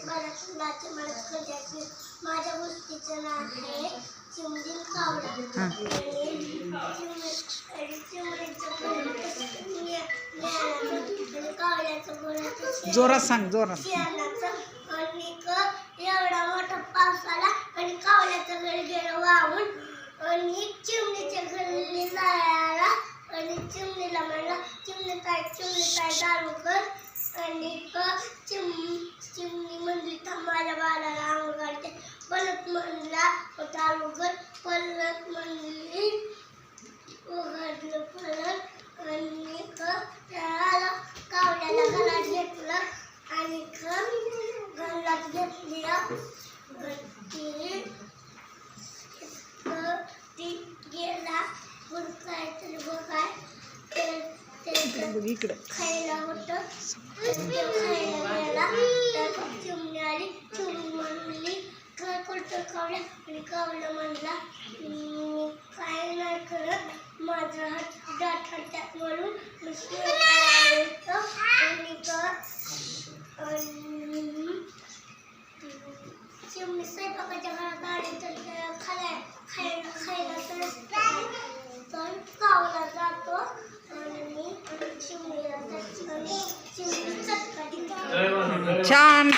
घरात माझ्या गोष्टीचं नाव आहे चिमणी कावळा. जोरात सांग, जोरात. आणि एवढा मोठा पाऊस आला आणि कावळ्याचं घर गेलं वाहून आणि चिमणीच्या घरी जायला आणि चिमणीला म्हणला चिमणी काय दारू कर. आणि चिमणी म्हणली माझ्या बाळाला अंग घालते. परत म्हणला दारू कर. परत म्हणली उघडलं परत आणि त्याला कावळ्याला घरात घेतलं आणि घरात घेतली ती गेला बुरकायचं बघाय इकडं खायला होतं. खायला गेला तर चिमणी आली. चिमणी म्हणली काय करतो कावळ्या. आणि कावळा म्हणला काय नाही करत माझा हात दात हातात म्हणून चिमणी स्वयंपाकाच्या घरात आली तर खायला तर कावळा जातो आणि चिमणीला चिमणी चटका देतो. छान.